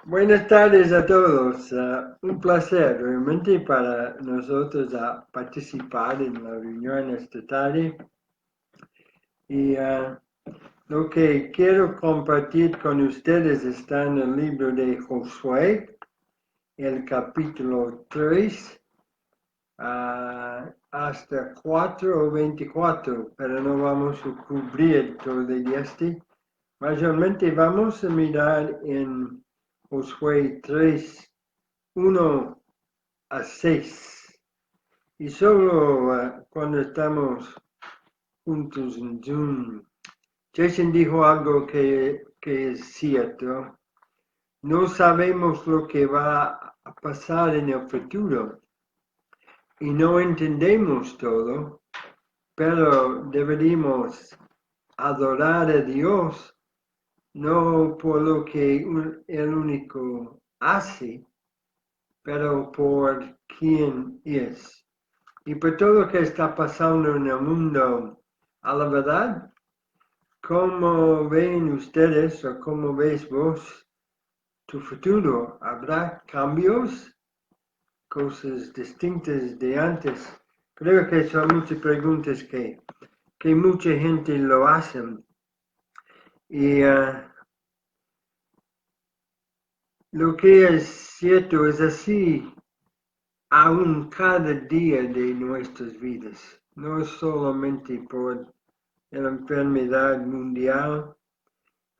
Buenas tardes a todos. Un placer realmente para nosotros participar en la reunión esta tarde. Y lo que quiero compartir con ustedes está en el libro de Josué, el capítulo 3, hasta 4 o 24, pero no vamos a cubrir todo de este. Mayormente vamos a mirar en Josué 3, 1 a 6. Y solo cuando estamos juntos en Zoom, Jason dijo algo que es cierto. No sabemos lo que va a pasar en el futuro y no entendemos todo, pero deberíamos adorar a Dios no por lo que el único hace, pero por quién es. Y por todo lo que está pasando en el mundo, a la verdad, ¿cómo ven ustedes o cómo ves vos tu futuro? ¿Habrá cambios? ¿Cosas distintas de antes? Creo que son muchas preguntas que mucha gente lo hacen. Y lo que es cierto es así, aún cada día de nuestras vidas, no solamente por la enfermedad mundial,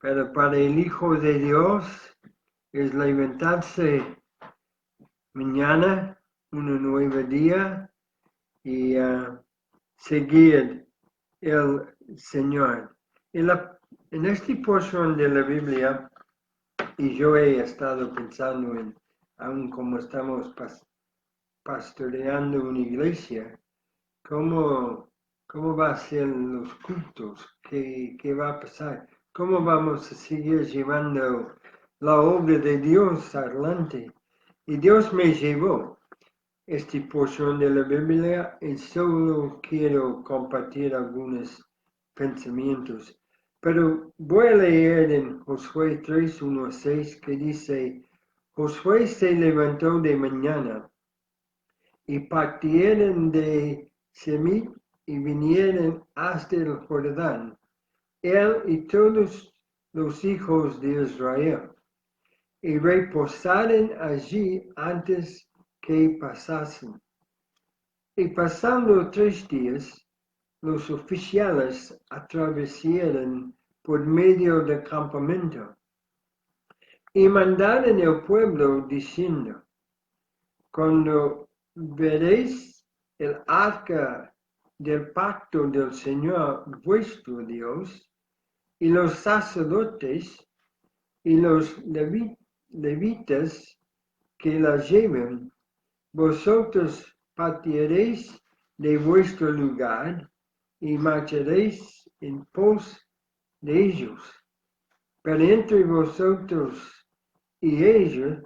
pero para el Hijo de Dios es levantarse mañana, un nuevo día, y seguir el Señor. En esta porción de la Biblia, y yo he estado pensando en, aún como estamos pastoreando una iglesia, ¿cómo va a ser los cultos? ¿Qué va a pasar? ¿Cómo vamos a seguir llevando la obra de Dios adelante? Y Dios me llevó esta porción de la Biblia y solo quiero compartir algunos pensamientos. Pero voy a leer en Josué 3, 1 a 6 que dice, Josué se levantó de mañana y partieron de Semit y vinieron hasta el Jordán, él y todos los hijos de Israel, y reposaron allí antes que pasasen. Y pasando 3 días, los oficiales atravesaron por medio del campamento y mandaron al pueblo diciendo, cuando veréis el arca del pacto del Señor vuestro Dios, y los sacerdotes y los levitas que la lleven, vosotros partiréis de vuestro lugar y marcharéis en pos de ellos. Pero entre vosotros y ellos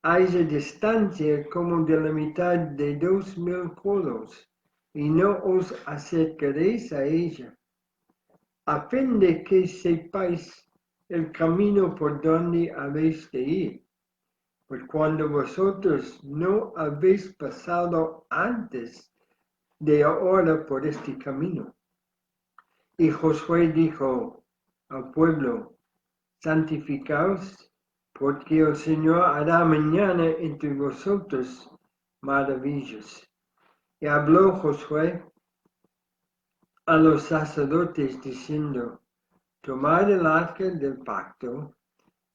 hay distancia como de la mitad de 2000 codos, y no os acercaréis a ella, a fin de que sepáis el camino por donde habéis de ir. Pues cuando vosotros no habéis pasado antes de ahora por este camino. Y Josué dijo al pueblo, santificaos, porque el Señor hará mañana entre vosotros maravillas. Y habló Josué a los sacerdotes diciendo, tomad el arca del pacto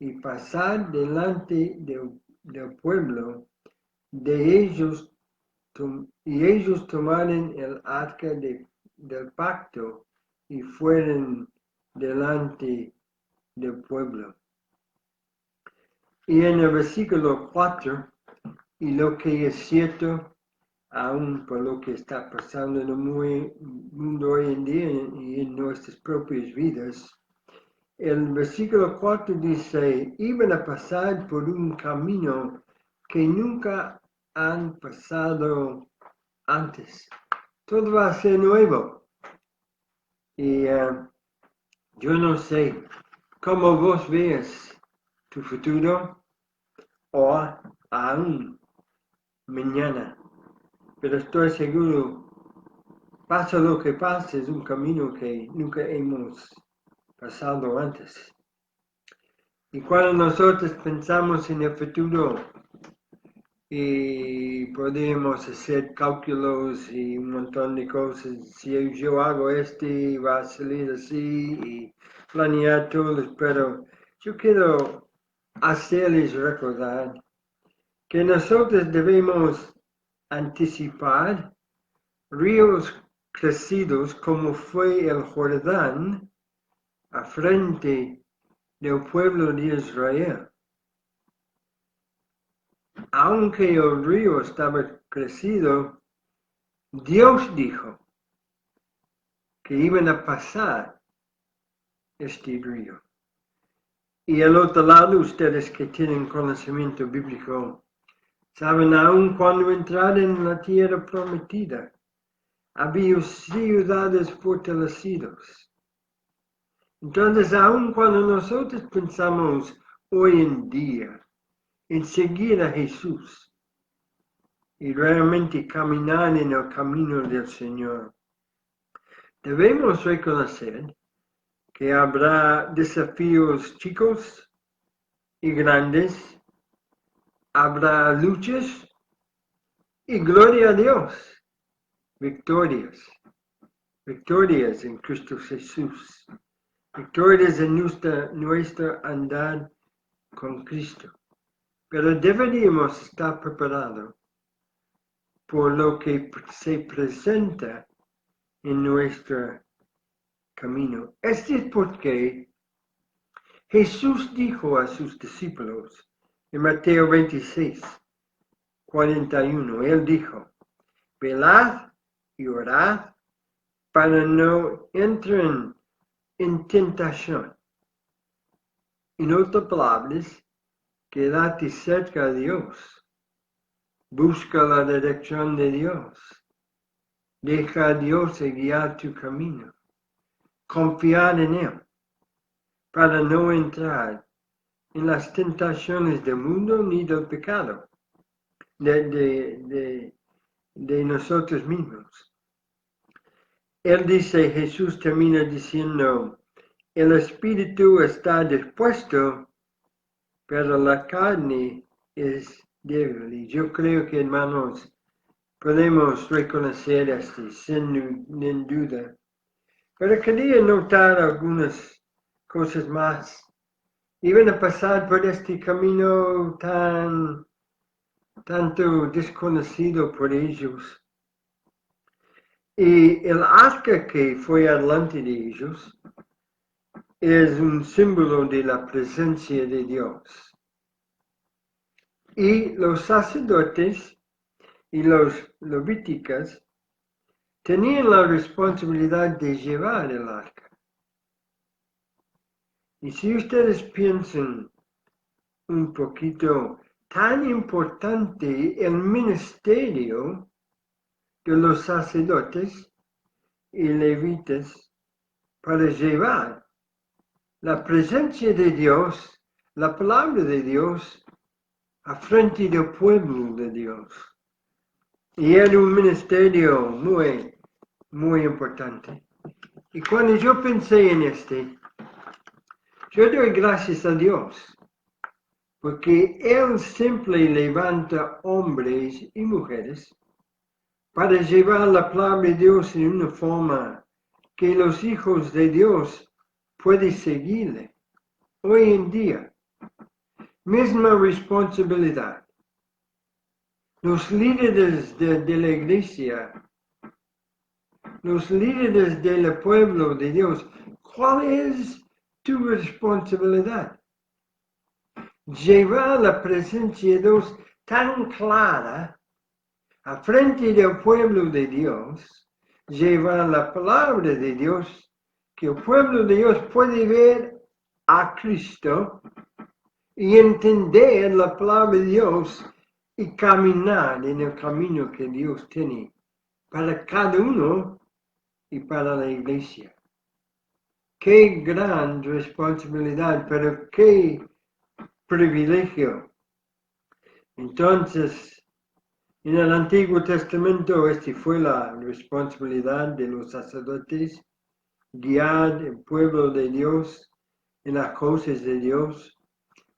y pasad delante del pueblo de ellos, y ellos tomaron el arca del pacto y fueron delante del pueblo. Y en el versículo 4, y lo que es cierto, aún por lo que está pasando en el mundo hoy en día y en nuestras propias vidas. El versículo 4 dice, iban a pasar por un camino que nunca han pasado antes. Todo va a ser nuevo. Y yo no sé cómo vos ves tu futuro o aún mañana, pero estoy seguro, pase lo que pase, es un camino que nunca hemos pasado antes. Y cuando nosotros pensamos en el futuro y podemos hacer cálculos y un montón de cosas, si yo hago va a salir así y planear todo, pero yo quiero hacerles recordar que nosotros debemos anticipar ríos crecidos como fue el Jordán a frente del pueblo de Israel. Aunque el río estaba crecido, Dios dijo que iban a pasar este río. Y al otro lado, ustedes que tienen conocimiento bíblico, saben aún cuando entraron en la tierra prometida, había ciudades fortalecidas. Entonces, aun cuando nosotros pensamos hoy en día en seguir a Jesús y realmente caminar en el camino del Señor, debemos reconocer que habrá desafíos chicos y grandes, habrá luchas y gloria a Dios, victorias en Cristo Jesús, victorias en nuestra andar con Cristo. Pero deberíamos estar preparados por lo que se presenta en nuestro camino. Este es porque Jesús dijo a sus discípulos en Mateo 26, 41, Él dijo, velad y orad para no entren en tentación. En otras palabras, quédate cerca de Dios. Busca la dirección de Dios. Deja a Dios guiar tu camino. Confiar en Él para no entrar en las tentaciones del mundo ni del pecado, de nosotros mismos. Él dice, Jesús termina diciendo, el espíritu está dispuesto, pero la carne es débil. Y yo creo que, hermanos, podemos reconocer esto sin duda. Pero quería notar algunas cosas más. Iban a pasar por este camino tanto desconocido por ellos. Y el arca que fue adelante de ellos es un símbolo de la presencia de Dios. Y los sacerdotes y los levíticos tenían la responsabilidad de llevar el arca. Y si ustedes piensan un poquito, tan importante el ministerio de los sacerdotes y levitas para llevar la presencia de Dios, la palabra de Dios, a frente del pueblo de Dios. Y era un ministerio muy importante. Y cuando yo pensé en yo doy gracias a Dios, porque Él siempre levanta hombres y mujeres para llevar la palabra de Dios en una forma que los hijos de Dios pueden seguirle. Hoy en día, misma responsabilidad. Los líderes de la iglesia, los líderes del pueblo de Dios, ¿cuál es tu responsabilidad? Llevar la presencia de Dios tan clara a frente del pueblo de Dios llevar la palabra de Dios, que el pueblo de Dios puede ver a Cristo y entender la palabra de Dios y caminar en el camino que Dios tiene para cada uno y para la iglesia. Qué gran responsabilidad, pero qué privilegio. Entonces, en el Antiguo Testamento, esta fue la responsabilidad de los sacerdotes, guiar el pueblo de Dios en las cosas de Dios.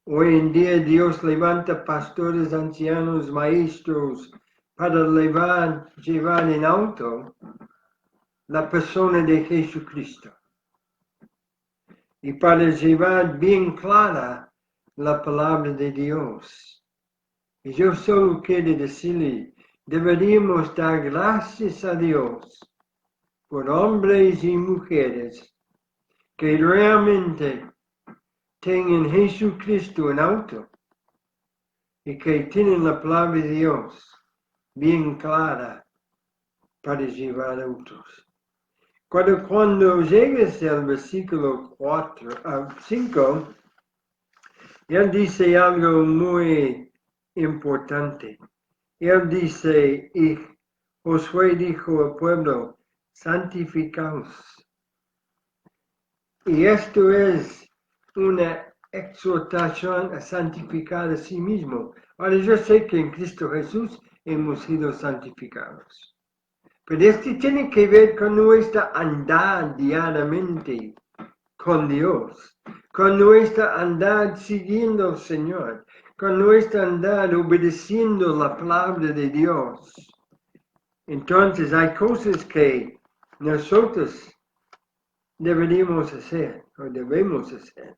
Hoy en día Dios levanta pastores, ancianos, maestros para llevar en alto la persona de Jesucristo y para llevar bien clara la palabra de Dios. Y yo solo quiero decirle, deberíamos dar gracias a Dios por hombres y mujeres que realmente tengan Jesucristo en alto y que tienen la palabra de Dios bien clara para llevar a otros. Cuando llegues al versículo 5, él dice algo muy importante. Él dice, y Josué dijo al pueblo, santificaos. Y esto es una exhortación a santificar a sí mismo. Ahora yo sé que en Cristo Jesús hemos sido santificados. Pero esto tiene que ver con nuestra andar diariamente con Dios, con nuestra andar siguiendo al Señor, con nuestra andar obedeciendo la palabra de Dios. Entonces hay cosas que nosotros deberíamos hacer o debemos hacer.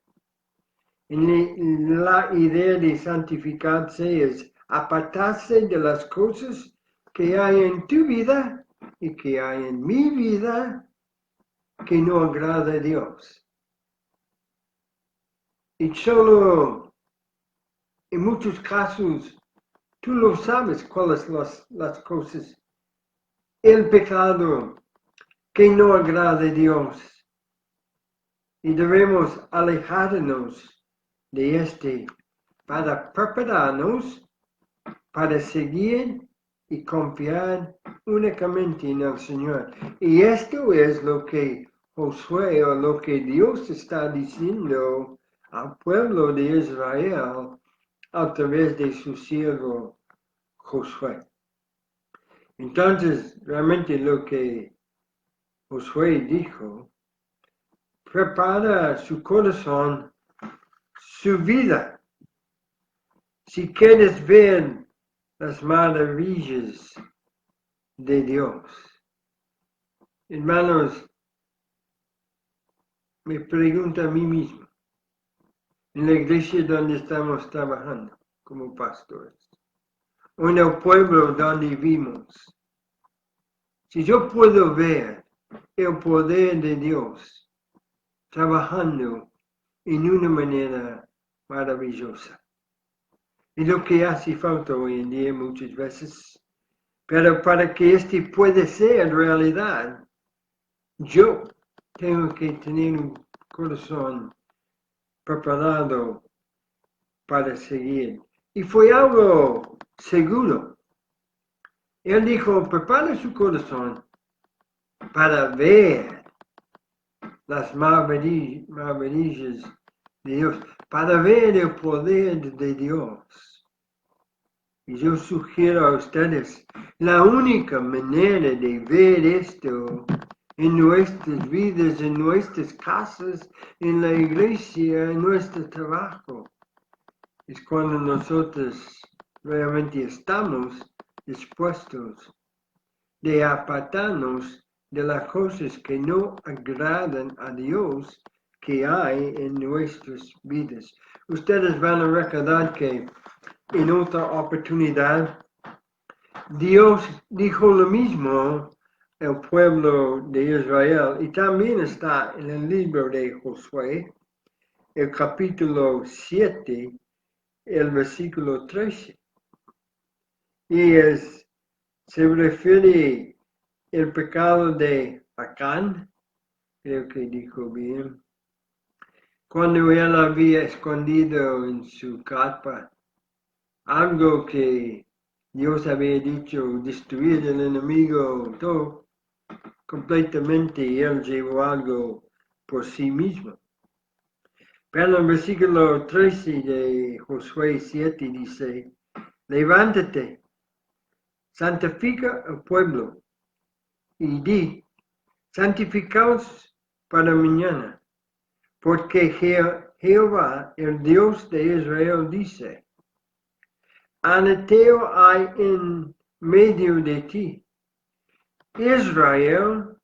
Y la idea de santificarse es apartarse de las cosas que hay en tu vida y que hay en mi vida que no agrada a Dios. Y solo en muchos casos tú lo sabes cuáles las cosas. El pecado que no agrada a Dios. Y debemos alejarnos de este para prepararnos para seguir y confiar únicamente en el Señor. Y esto es lo que Josué o lo que Dios está diciendo al pueblo de Israel a través de su siervo Josué. Entonces, realmente lo que Josué dijo, prepara su corazón, su vida. Si quieres ver las maravillas de Dios. Hermanos, me pregunto a mí mismo, en la iglesia donde estamos trabajando como pastores, o en el pueblo donde vivimos, si yo puedo ver el poder de Dios trabajando en una manera maravillosa. Y lo que hace falta hoy en día muchas veces, pero para que este pueda ser realidad, yo tengo que tener un corazón preparado para seguir. Y fue algo seguro. Él dijo, prepara su corazón para ver las maravillas de Dios, para ver el poder de Dios. Y yo sugiero a ustedes, la única manera de ver esto en nuestras vidas, en nuestras casas, en la iglesia, en nuestro trabajo, es cuando nosotros realmente estamos dispuestos de apartarnos de las cosas que no agradan a Dios que hay en nuestras vidas. Ustedes van a recordar que en otra oportunidad Dios dijo lo mismo al pueblo de Israel y también está en el libro de Josué, el capítulo 7, el versículo 13. Y se refiere el pecado de Acán, creo que dijo bien, cuando él había escondido en su carpa algo que Dios había dicho, destruir el enemigo, todo completamente, y él llevó algo por sí mismo. Pero en el versículo 13 de Josué 7 dice, levántate, santifica al pueblo y di, santificaos para mañana, porque Jehová, el Dios de Israel, dice, anateo hay en medio de ti. Israel,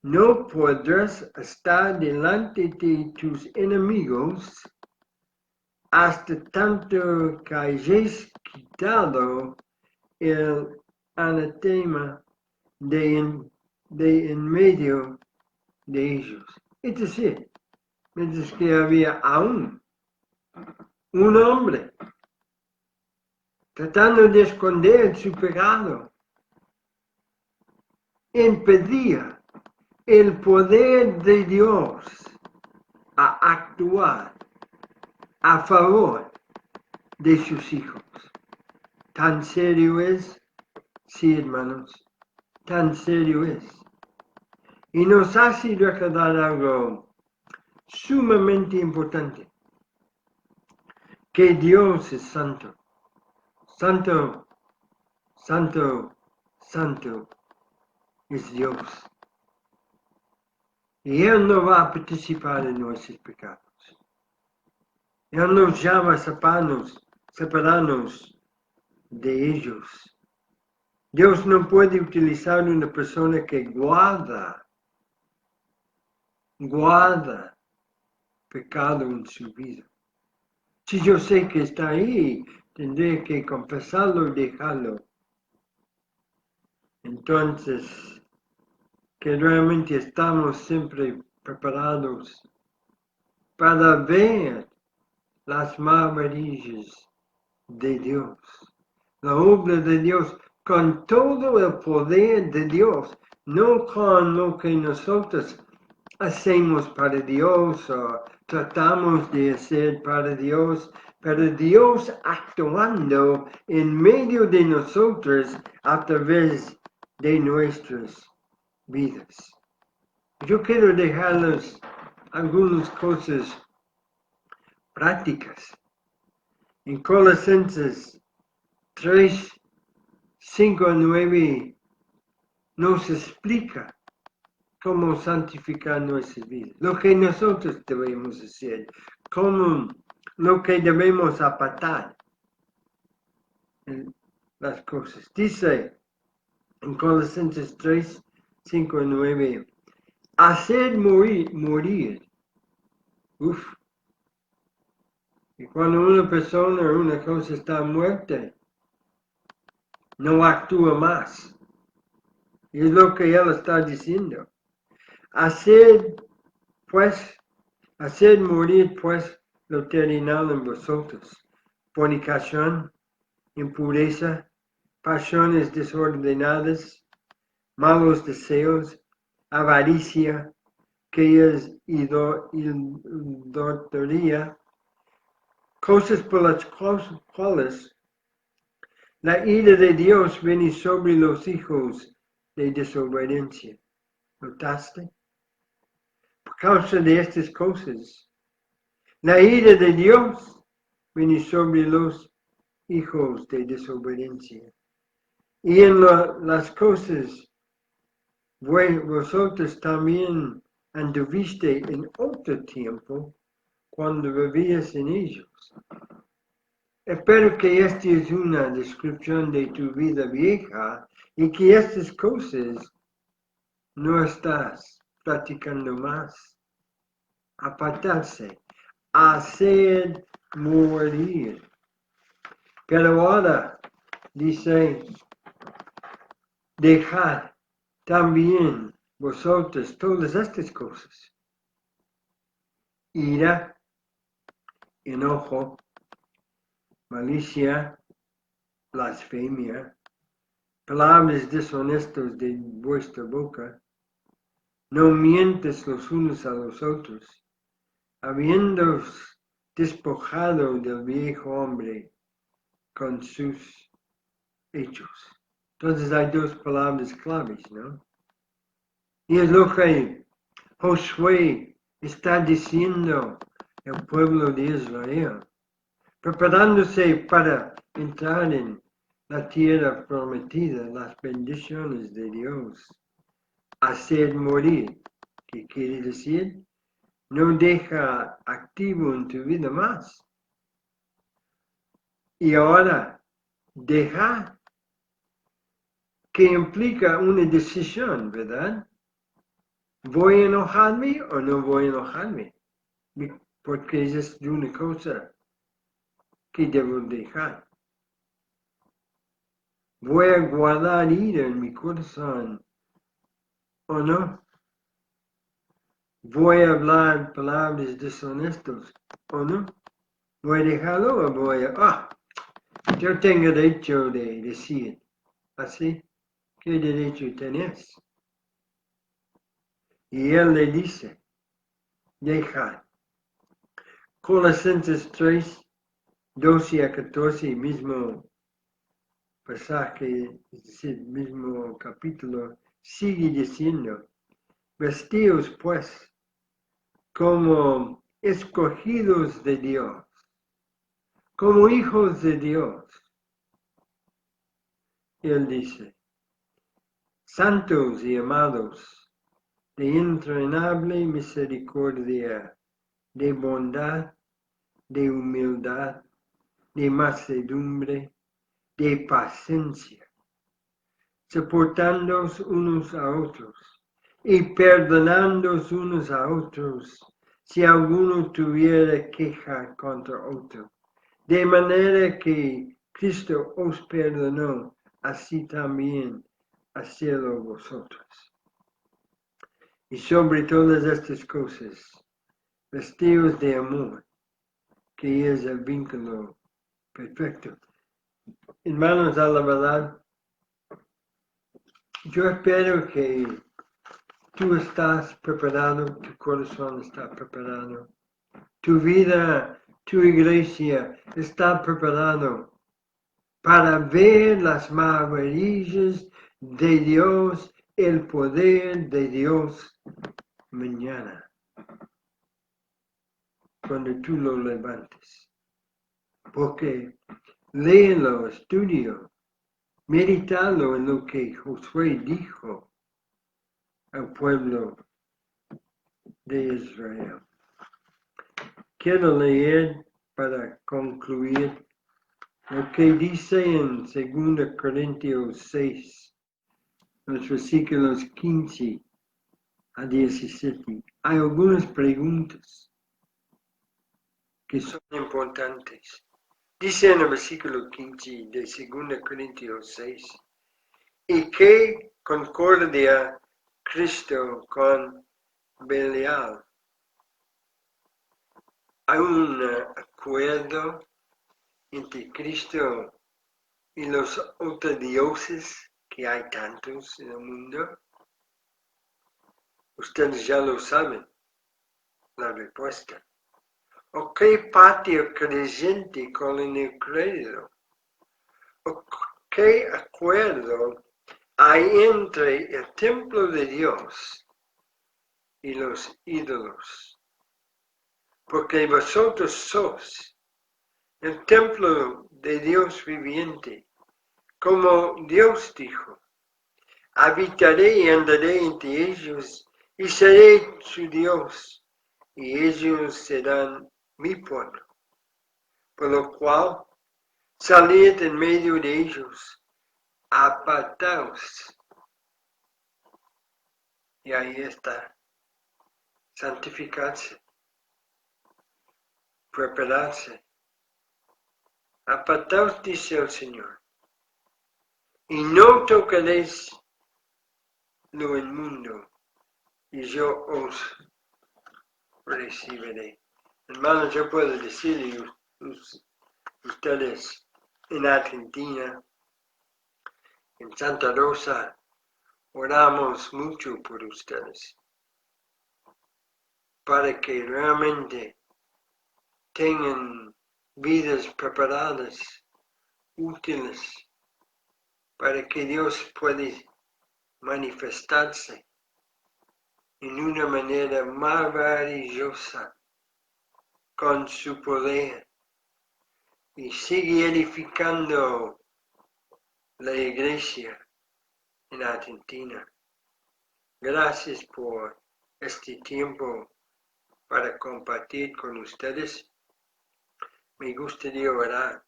no podrás estar delante de tus enemigos hasta tanto que hayáis quitado el anatema de en medio de ellos. Es decir, mientras que había aún un hombre tratando de esconder su pecado, impedía el poder de Dios a actuar a favor de sus hijos. Tan serio es, sí, hermanos, tan serio es. Y nos hace recordar algo sumamente importante, que Dios es santo. Santo, santo, santo es Dios. Y Él no va a participar en nuestros pecados. Él nos llama a separarnos de ellos. Dios no puede utilizar una persona que guarda pecado en su vida. Si yo sé que está ahí, tendré que confesarlo y dejarlo. Entonces, que realmente estamos siempre preparados para ver las maravillas de Dios, la obra de Dios, con todo el poder de Dios, no con lo que nosotros hacemos para Dios o tratamos de hacer para Dios, pero Dios actuando en medio de nosotros a través de nuestras vidas. Yo quiero dejarles algunas cosas prácticas. En Colosenses 3, 5 a 9 nos explica cómo santificar nuestra vida, lo que nosotros debemos hacer, cómo lo que debemos apartar las cosas. Dice en Colosenses 3, 5 a 9, hacer morir. Uf. Y cuando una persona o una cosa está muerta, no actúa más. Y es lo que él está diciendo. Hacer morir pues lo terrenal en vosotros. Fornicación, impureza, pasiones desordenadas, malos deseos, avaricia, que es idolatría, cosas por las cuales la ira de Dios viene sobre los hijos de desobediencia. ¿Notaste? Por causa de estas cosas, la ira de Dios viene sobre los hijos de desobediencia. Y en las cosas, vosotros también anduviste en otro tiempo cuando vivías en ellos. Espero que esta es una descripción de tu vida vieja y que estas cosas no estás practicando más. Apartarse, hacer morir. Pero ahora dice, dejad también vosotros todas estas cosas. Ira, enojo, malicia, blasfemia, palabras deshonestas de vuestra boca. No mientes los unos a los otros, habiéndoos despojado del viejo hombre con sus hechos. Entonces hay dos palabras claves, ¿no? Y es lo que Josué está diciendo al pueblo de Israel, preparándose para entrar en la tierra prometida, las bendiciones de Dios, hacer morir, ¿qué quiere decir? No deja activo en tu vida más. Y ahora, dejar, que implica una decisión, ¿verdad? ¿Voy a enojarme o no voy a enojarme? Porque es una cosa que debo dejar. ¿Voy a guardar ira en mi corazón o no? ¿Voy a hablar palabras deshonestas o no? ¿Voy a dejarlo o voy a... yo tengo derecho de decir así? ¿Qué derecho tenés? Y él le dice, dejar. Colosenses 3, 12 a 14, mismo pasaje, es decir, mismo capítulo, sigue diciendo, vestíos pues como escogidos de Dios, como hijos de Dios. Él dice, santos y amados, de entrañable misericordia, de bondad, de humildad, de mansedumbre, de paciencia, soportándoos unos a otros y perdonándoos unos a otros si alguno tuviera queja contra otro. De manera que Cristo os perdonó, así también hacedlo vosotros. Y sobre todas estas cosas, vestidos de amor, que es el vínculo perfecto. Hermanos, a la verdad, yo espero que tú estás preparado, tu corazón está preparado, tu vida, tu iglesia está preparado para ver las maravillas de Dios, el poder de Dios mañana, cuando tú lo levantes. Porque léelo, estudio, meditalo en lo que Josué dijo al pueblo de Israel. Quiero leer para concluir lo que dice en 2 Corintios 6, los versículos 15 a 17. Hay algunas preguntas que son importantes. Dice en el versículo 15 de 2 Corintios 6, ¿y qué concordia Cristo con Belial? ¿Hay un acuerdo entre Cristo y los otros dioses, que hay tantos en el mundo? Ustedes ya lo saben, la respuesta. ¿O qué patio creyente con el incrédulo? ¿O qué acuerdo hay entre el templo de Dios y los ídolos? Porque vosotros sois el templo de Dios viviente, como Dios dijo, habitaré y andaré entre ellos y seré su Dios, y ellos serán mi pueblo. Por lo cual, salid en medio de ellos, apartaos. Y ahí está, santificarse, prepararse. Apartaos, dice el Señor, y no tocaréis lo inmundo, y yo os recibiré. Hermanos, yo puedo decir, ustedes en Argentina, En Santa Rosa oramos mucho por ustedes, para que realmente tengan vidas preparadas, útiles, para que Dios pueda manifestarse en una manera maravillosa con su poder y sigue edificando la iglesia en Argentina. Gracias por este tiempo para compartir con ustedes. Me gustaría orar.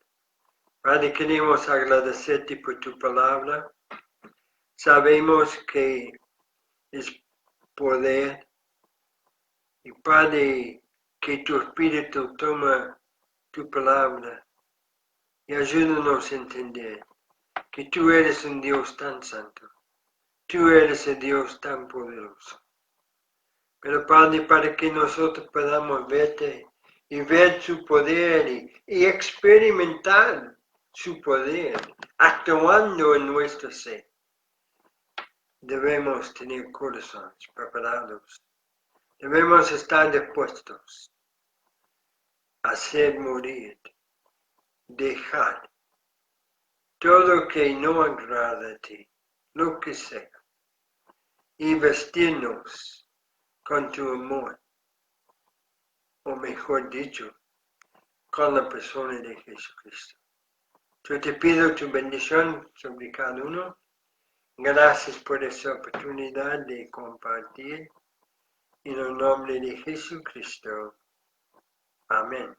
Padre, queremos agradecerte por tu palabra. Sabemos que es poder. Y Padre, que tu Espíritu toma tu palabra y ayúdanos a entender que tú eres un Dios tan santo. Tú eres el Dios tan poderoso. Pero Padre, para que nosotros podamos verte y ver su poder y experimentar su poder actuando en nuestro ser, debemos tener corazones preparados. Debemos estar dispuestos a hacer morir, dejar todo que no agrada a ti, lo que sea, y vestirnos con tu amor, o mejor dicho, con la persona de Jesucristo. Yo te pido tu bendición sobre cada uno. Gracias por esa oportunidad de compartir. En el nombre de Jesucristo. Amén.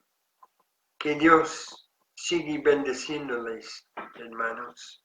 Que Dios siga bendeciéndoles, hermanos.